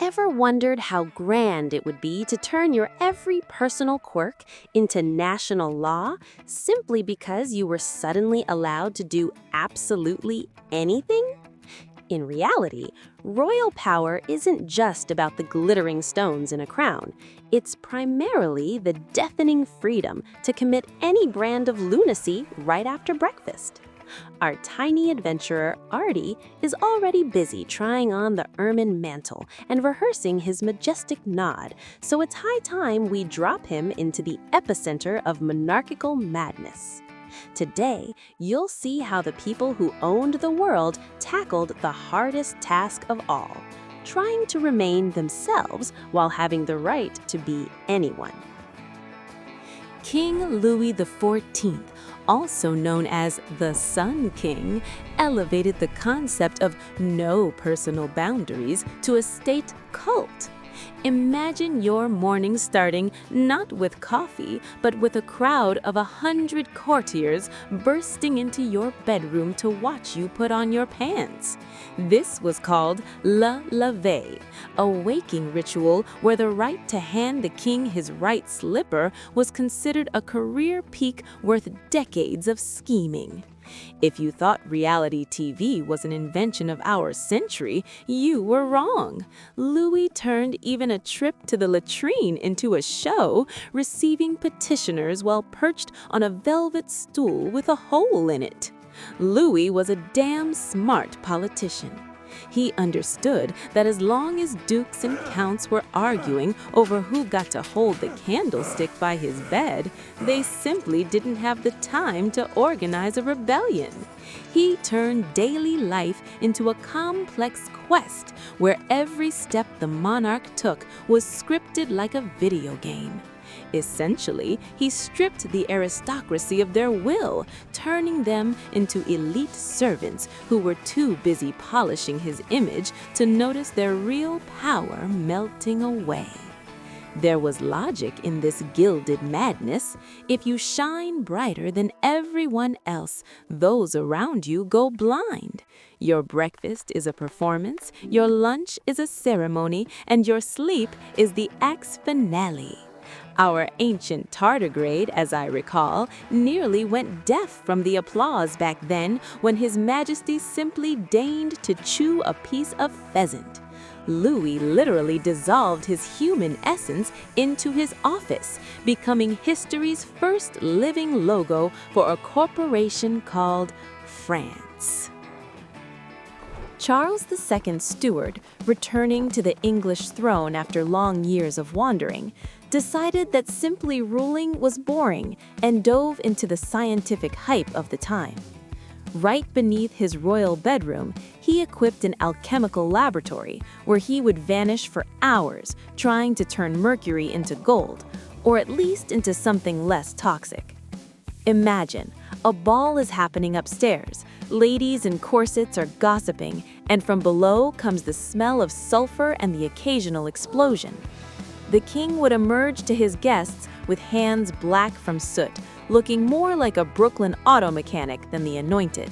Ever wondered how grand it would be to turn your every personal quirk into national law simply because you were suddenly allowed to do absolutely anything? In reality, royal power isn't just about the glittering stones in a crown. It's primarily the deafening freedom to commit any brand of lunacy right after breakfast. Our tiny adventurer, Ardy, is already busy trying on the ermine mantle and rehearsing his majestic nod, so it's high time we drop him into the epicenter of monarchical madness. Today, you'll see how the people who owned the world tackled the hardest task of all, trying to remain themselves while having the right to be anyone. King Louis XIV, also known as the Sun King, elevated the concept of no personal boundaries to a state cult. Imagine your morning starting not with coffee, but with a crowd of 100 courtiers bursting into your bedroom to watch you put on your pants. This was called le lever, a waking ritual where the right to hand the king his right slipper was considered a career peak worth decades of scheming. If you thought reality TV was an invention of our century, you were wrong. Louis turned even a trip to the latrine into a show, receiving petitioners while perched on a velvet stool with a hole in it. Louis was a damn smart politician. He understood that as long as dukes and counts were arguing over who got to hold the candlestick by his bed, they simply didn't have the time to organize a rebellion. He turned daily life into a complex quest where every step the monarch took was scripted like a video game. Essentially, he stripped the aristocracy of their will, turning them into elite servants who were too busy polishing his image to notice their real power melting away. There was logic in this gilded madness. If you shine brighter than everyone else, those around you go blind. Your breakfast is a performance, your lunch is a ceremony, and your sleep is the act's finale. Our ancient tardigrade, as I recall, nearly went deaf from the applause back then when His Majesty simply deigned to chew a piece of pheasant. Louis literally dissolved his human essence into his office, becoming history's first living logo for a corporation called France. Charles II's steward, returning to the English throne after long years of wandering, decided that simply ruling was boring and dove into the scientific hype of the time. Right beneath his royal bedroom, he equipped an alchemical laboratory where he would vanish for hours trying to turn mercury into gold, or at least into something less toxic. Imagine, a ball is happening upstairs, ladies in corsets are gossiping, and from below comes the smell of sulfur and the occasional explosion. The king would emerge to his guests with hands black from soot, looking more like a Brooklyn auto mechanic than the anointed.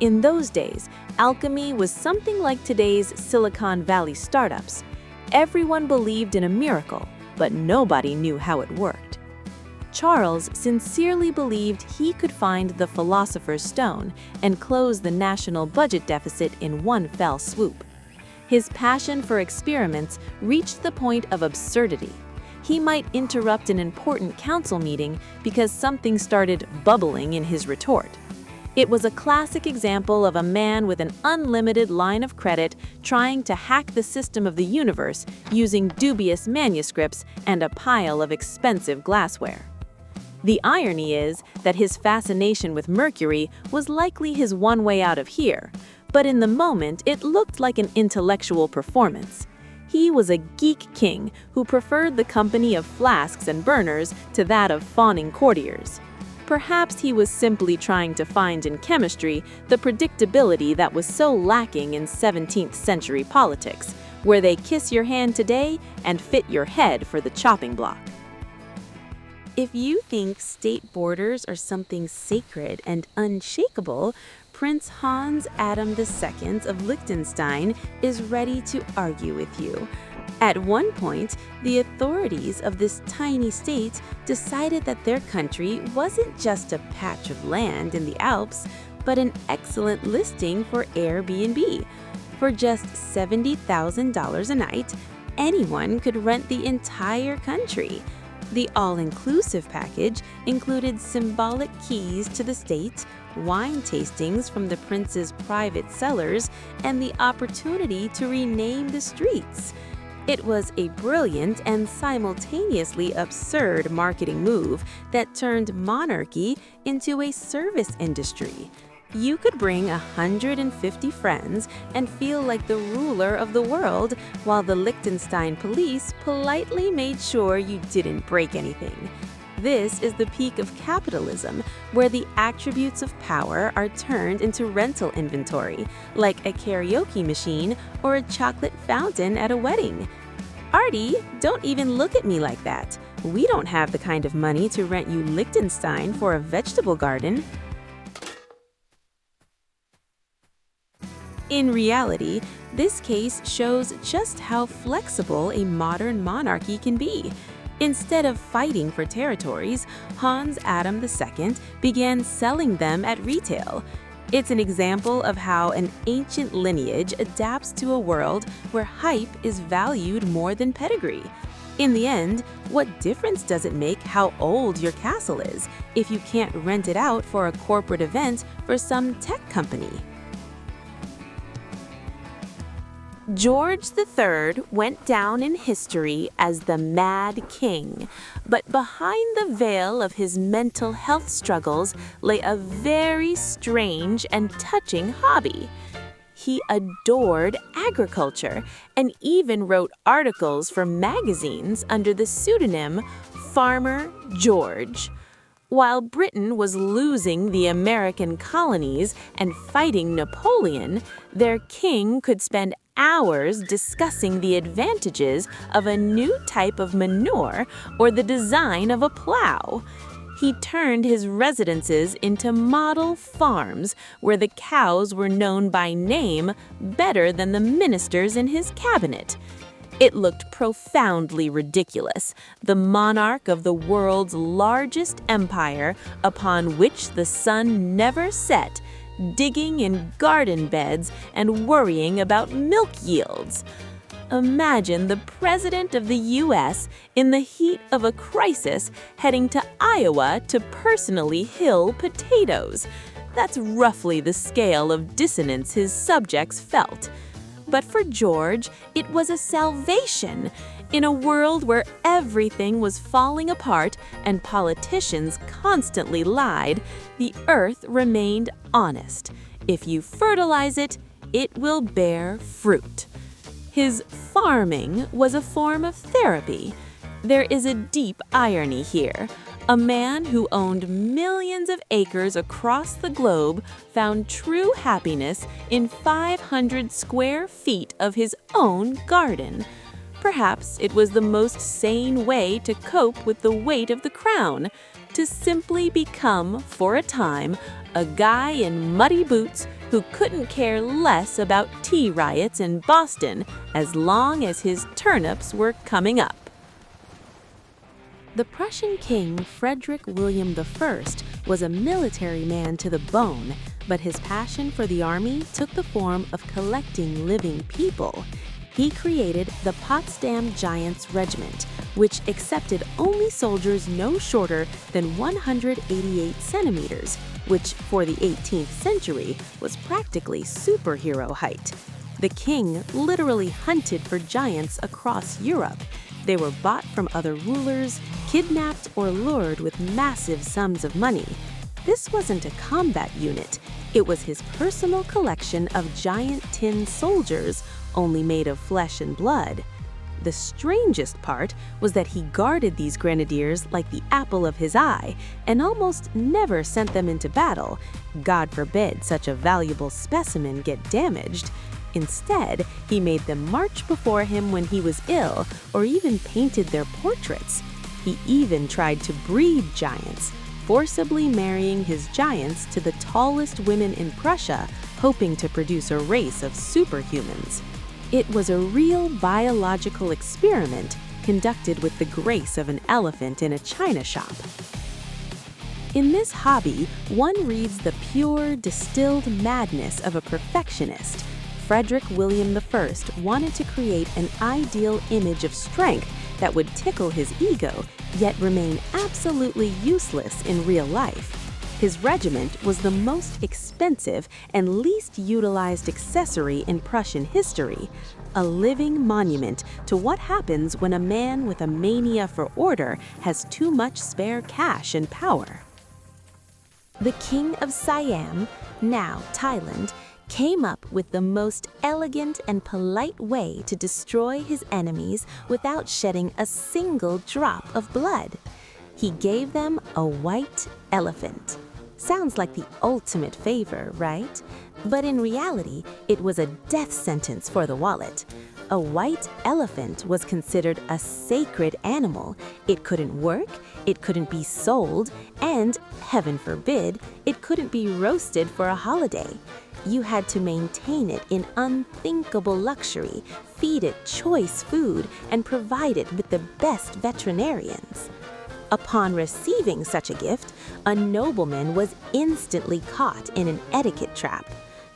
In those days, alchemy was something like today's Silicon Valley startups. Everyone believed in a miracle, but nobody knew how it worked. Charles sincerely believed he could find the Philosopher's Stone and close the national budget deficit in one fell swoop. His passion for experiments reached the point of absurdity. He might interrupt an important council meeting because something started bubbling in his retort. It was a classic example of a man with an unlimited line of credit trying to hack the system of the universe using dubious manuscripts and a pile of expensive glassware. The irony is that his fascination with mercury was likely his one way out of here, but in the moment it looked like an intellectual performance. He was a geek king who preferred the company of flasks and burners to that of fawning courtiers. Perhaps he was simply trying to find in chemistry the predictability that was so lacking in 17th century politics, where they kiss your hand today and fit your head for the chopping block. If you think state borders are something sacred and unshakable, Prince Hans Adam II of Liechtenstein is ready to argue with you. At one point, the authorities of this tiny state decided that their country wasn't just a patch of land in the Alps, but an excellent listing for Airbnb. For just $70,000 a night, anyone could rent the entire country. The all-inclusive package included symbolic keys to the state, wine tastings from the prince's private cellars, and the opportunity to rename the streets. It was a brilliant and simultaneously absurd marketing move that turned monarchy into a service industry. You could bring 150 friends and feel like the ruler of the world, while the Liechtenstein police politely made sure you didn't break anything. This is the peak of capitalism, where the attributes of power are turned into rental inventory, like a karaoke machine or a chocolate fountain at a wedding. Ardy, don't even look at me like that. We don't have the kind of money to rent you Liechtenstein for a vegetable garden. In reality, this case shows just how flexible a modern monarchy can be. Instead of fighting for territories, Hans Adam II began selling them at retail. It's an example of how an ancient lineage adapts to a world where hype is valued more than pedigree. In the end, what difference does it make how old your castle is if you can't rent it out for a corporate event for some tech company? George III went down in history as the Mad King, but behind the veil of his mental health struggles lay a very strange and touching hobby. He adored agriculture and even wrote articles for magazines under the pseudonym Farmer George. While Britain was losing the American colonies and fighting Napoleon, their king could spend hours discussing the advantages of a new type of manure or the design of a plow. He turned his residences into model farms where the cows were known by name better than the ministers in his cabinet. It looked profoundly ridiculous, the monarch of the world's largest empire upon which the sun never set, digging in garden beds and worrying about milk yields. Imagine the President of the U.S. in the heat of a crisis heading to Iowa to personally hill potatoes. That's roughly the scale of dissonance his subjects felt. But for George, it was a salvation. In a world where everything was falling apart and politicians constantly lied, the earth remained honest. If you fertilize it, it will bear fruit. His farming was a form of therapy. There is a deep irony here. A man who owned millions of acres across the globe found true happiness in 500 square feet of his own garden. Perhaps it was the most sane way to cope with the weight of the crown, to simply become, for a time, a guy in muddy boots who couldn't care less about tea riots in Boston as long as his turnips were coming up. The Prussian king Frederick William I was a military man to the bone, but his passion for the army took the form of collecting living people. He created the Potsdam Giants Regiment, which accepted only soldiers no shorter than 188 centimeters, which for the 18th century was practically superhero height. The king literally hunted for giants across Europe. They were bought from other rulers, kidnapped or lured with massive sums of money. This wasn't a combat unit. It was his personal collection of giant tin soldiers, only made of flesh and blood. The strangest part was that he guarded these grenadiers like the apple of his eye and almost never sent them into battle. God forbid such a valuable specimen get damaged. Instead, he made them march before him when he was ill or even painted their portraits. He even tried to breed giants. forcibly marrying his giants to the tallest women in Prussia, hoping to produce a race of superhumans. It was a real biological experiment conducted with the grace of an elephant in a china shop. In this hobby, one reads the pure, distilled madness of a perfectionist. Frederick William I wanted to create an ideal image of strength that would tickle his ego, yet remain absolutely useless in real life. His regiment was the most expensive and least utilized accessory in Prussian history, a living monument to what happens when a man with a mania for order has too much spare cash and power. The King of Siam, now Thailand, came up with the most elegant and polite way to destroy his enemies without shedding a single drop of blood. He gave them a white elephant. Sounds like the ultimate favor, right? But in reality, it was a death sentence for the wallet. A white elephant was considered a sacred animal. It couldn't work, it couldn't be sold, and, heaven forbid, it couldn't be roasted for a holiday. You had to maintain it in unthinkable luxury, feed it choice food, and provide it with the best veterinarians. Upon receiving such a gift, a nobleman was instantly caught in an etiquette trap.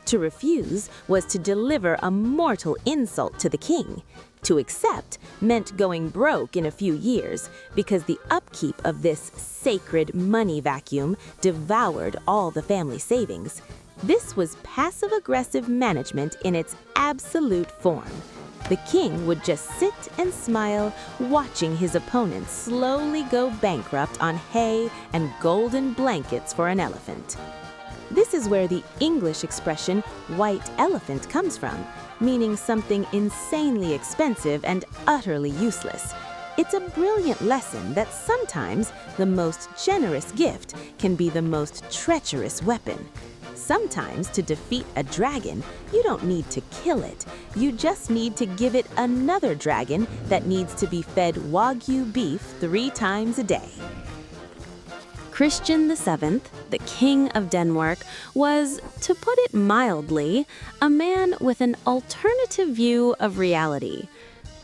To refuse was to deliver a mortal insult to the king. To accept meant going broke in a few years, because the upkeep of this sacred money vacuum devoured all the family savings. This was passive-aggressive management in its absolute form. The king would just sit and smile, watching his opponents slowly go bankrupt on hay and golden blankets for an elephant. This is where the English expression white elephant comes from, meaning something insanely expensive and utterly useless. It's a brilliant lesson that sometimes the most generous gift can be the most treacherous weapon. Sometimes to defeat a dragon, you don't need to kill it. You just need to give it another dragon that needs to be fed Wagyu beef 3 times a day. Christian VII, the King of Denmark, was, to put it mildly, a man with an alternative view of reality.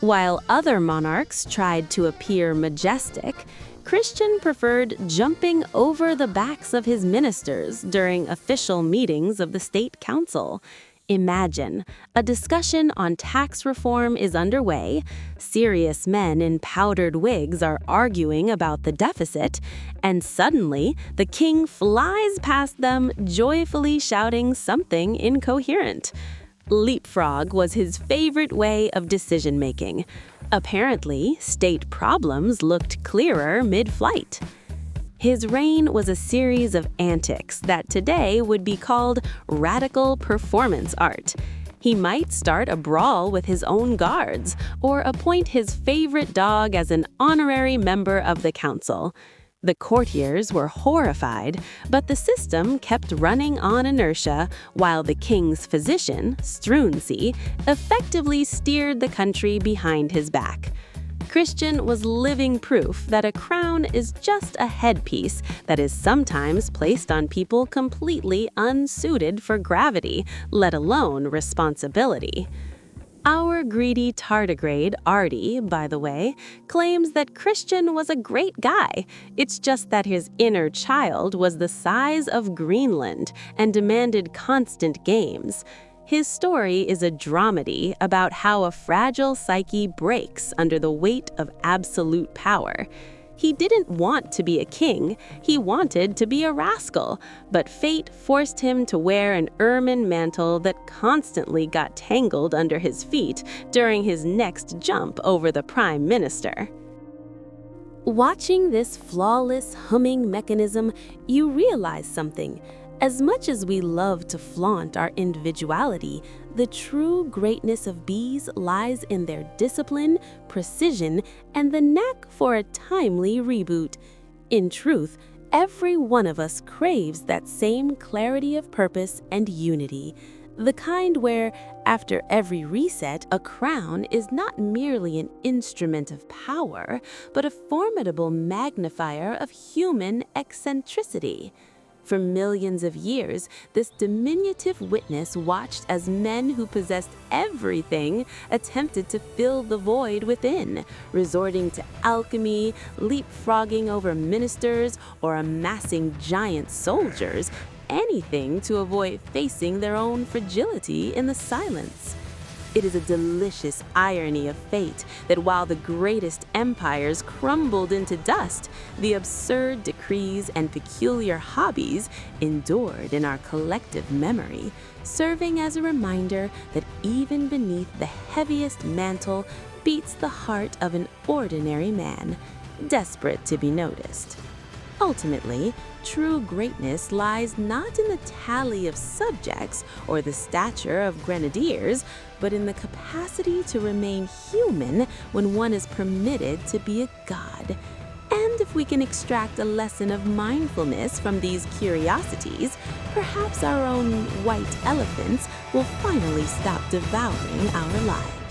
While other monarchs tried to appear majestic, Christian preferred jumping over the backs of his ministers during official meetings of the State Council. Imagine, a discussion on tax reform is underway, serious men in powdered wigs are arguing about the deficit, and suddenly the king flies past them, joyfully shouting something incoherent. Leapfrog was his favorite way of decision-making. Apparently, state problems looked clearer mid-flight. His reign was a series of antics that today would be called radical performance art. He might start a brawl with his own guards, or appoint his favorite dog as an honorary member of the council. The courtiers were horrified, but the system kept running on inertia, while the king's physician, Struensee, effectively steered the country behind his back. Christian was living proof that a crown is just a headpiece that is sometimes placed on people completely unsuited for gravity, let alone responsibility. Our greedy tardigrade, Ardy, by the way, claims that Christian was a great guy. It's just that his inner child was the size of Greenland and demanded constant games. His story is a dramedy about how a fragile psyche breaks under the weight of absolute power. He didn't want to be a king, he wanted to be a rascal, but fate forced him to wear an ermine mantle that constantly got tangled under his feet during his next jump over the prime minister. Watching this flawless humming mechanism, you realize something. As much as we love to flaunt our individuality, the true greatness of bees lies in their discipline, precision, and the knack for a timely reboot. In truth, every one of us craves that same clarity of purpose and unity. The kind where, after every reset, a crown is not merely an instrument of power, but a formidable magnifier of human eccentricity. For millions of years, this diminutive witness watched as men who possessed everything attempted to fill the void within, resorting to alchemy, leapfrogging over ministers, or amassing giant soldiers, anything to avoid facing their own fragility in the silence. It is a delicious irony of fate that while the greatest empires crumbled into dust, the absurd decrees and peculiar hobbies endured in our collective memory, serving as a reminder that even beneath the heaviest mantle beats the heart of an ordinary man, desperate to be noticed. Ultimately, true greatness lies not in the tally of subjects or the stature of grenadiers, but in the capacity to remain human when one is permitted to be a god. And if we can extract a lesson of mindfulness from these curiosities, perhaps our own white elephants will finally stop devouring our lives.